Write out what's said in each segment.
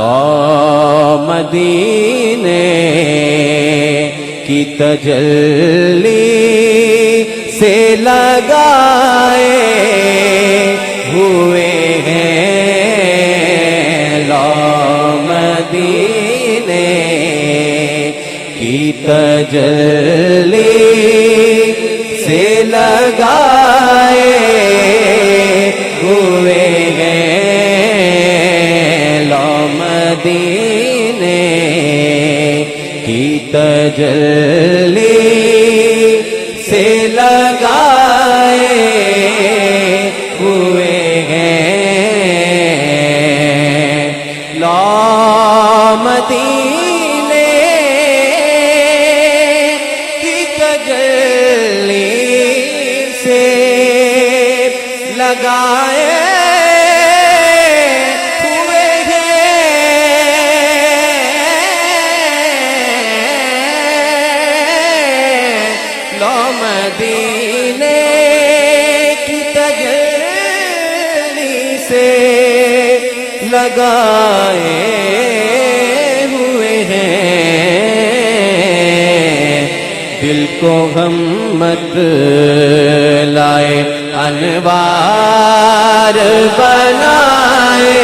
لو مدینے کی تجلی سے لگائے ہوئے ہیں، لو مدینے کی تجلی سے لگائے ہوئے ہیں، لو مدینے کی تجلی سے لگائے ہوئے ہیں، لو مدینے کی تجلی سے لگائے ہوئے ہیں، لو مدینے کی تجلی سے لگائے ہوئے ہیں، دل کو غم مت لائے انوار بنائے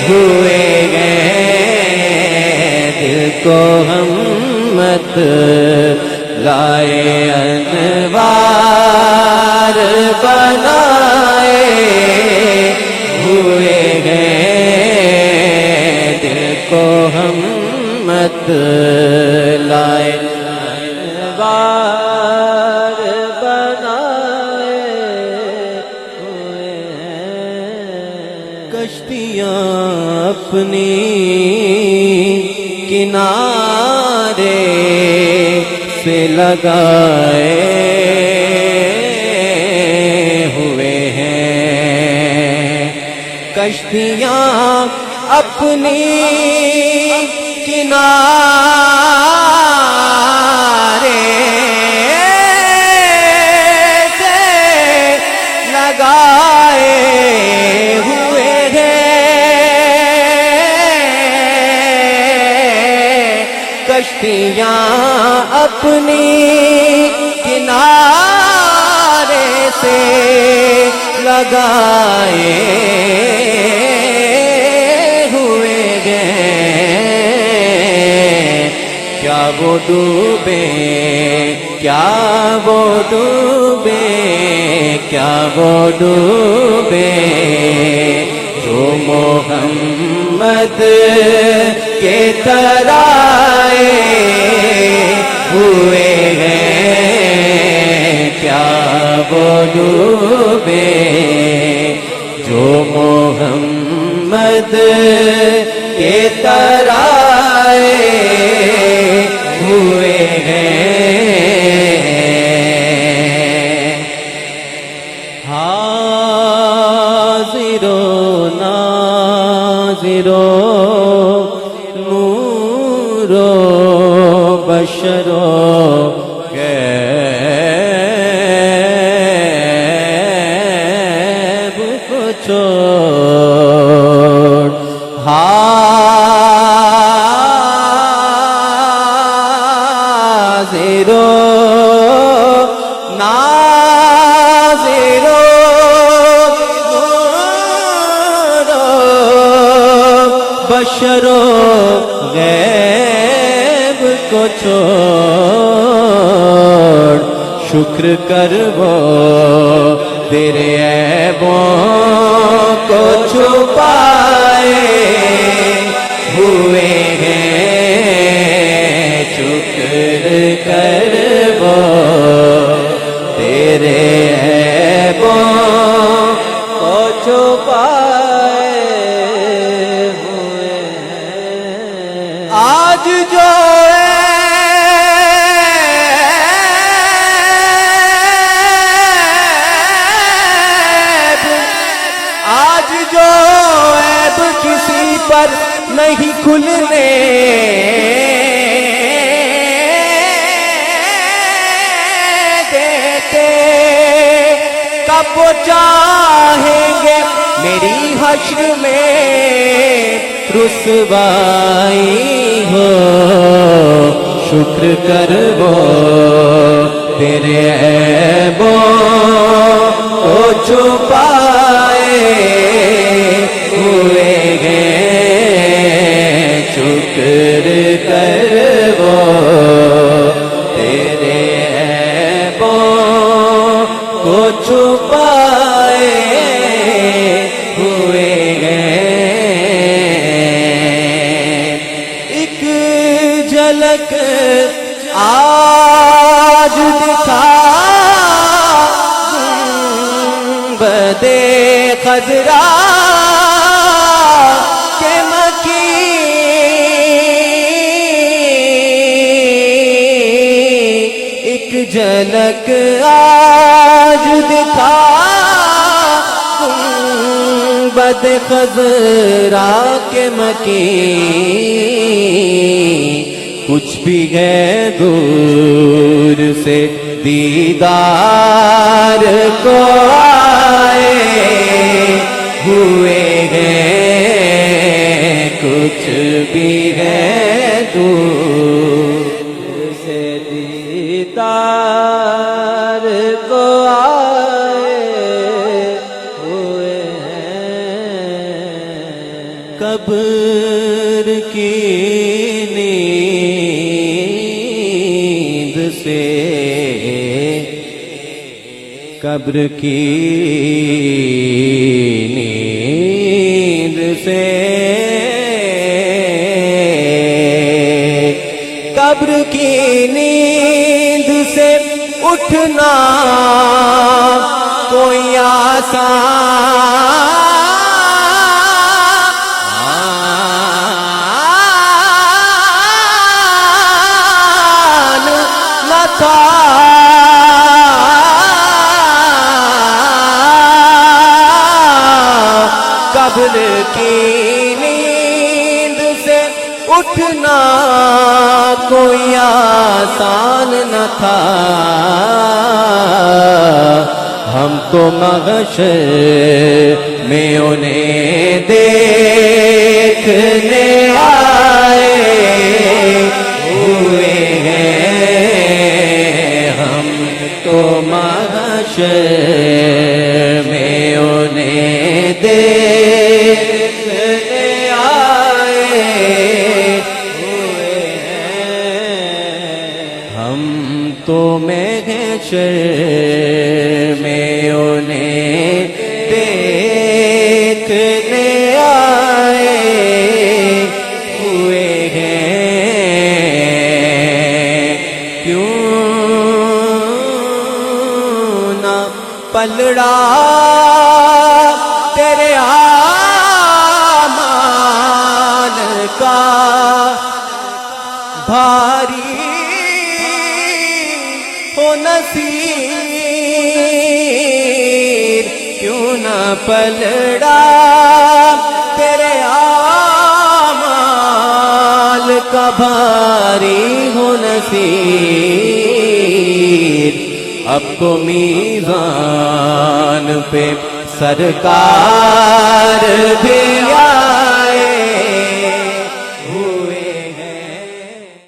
ہوئے ہیں، دل کو غم مت لائے انوار بنائے ہوئے ہیں، دل کو ہم مت لائے انوار بنائے ہوئے ہیں، کشتیاں اپنی کنارے سے لگائے ہوئے ہیں، کشتیاں اپنی کنارے سے لگائے ہوئے ہیں، کشتیاں اپنی کنارے سے لگائے ہوئے ہیں، کیا وہ ڈوبے، کیا وہ ڈوبے، کیا وہ ڈوبے جو محمد کے ترائے ہوئے ہیں، کیا وہ ڈوبے جو محمد کے ترائے ہوئے ہیں، حاضر و ناظر و نور و بشر و غیب کو چھوڑ، حاضر و ناظر و نور و بشر و غیب کو چھوڑ، شکر کر وہ تیرے عیبوں کو چھپائے ہوئے ہیں، شکر کر وہ تیرے عیبوں کو چھپائے ہوئے ہیں، آج جو کسی پر نہیں کھلنے دیتے، کب وہ چاہیں گے میری حشر میں رسوائی ہو شکر کر وہ تیرے عیبوں کو چھپائے ہوئے ہیں شکر کر وہ تیرے عیبوں کو چھپائے ہوئے ہیں ایک جھلک آج دکھا بدے خضرا کے مکی ایک جھلک آج دکھا بد خضرا کے مکی کچھ بھی ہے دور سے دیدار کو آئے ہوئے ہیں کچھ بھی ہے دور سے دیدار کو آئے ہوئے ہیں قبر کی قبر کی نیند سے قبر کی نیند سے اٹھنا کوئی آسان نہ تھا قبر کی نیند سے اٹھنا کوئی آسان نہ تھا ہم تو محشر میں انہیں دیکھنے آئے ہوئے ہیں ہم تو محشر میں انہیں دیکھنے آئے ہوئے ہیں ہم تو محشر میں انہیں دیکھنے آئے ہوئے ہیں کیوں نہ پلڑا تیرے اعمال کا بھاری ہو نصیر کیوں نہ پلڑا تیرے اعمال کا بھاری ہو نصیر اب تو میزان پہ سرکار بھی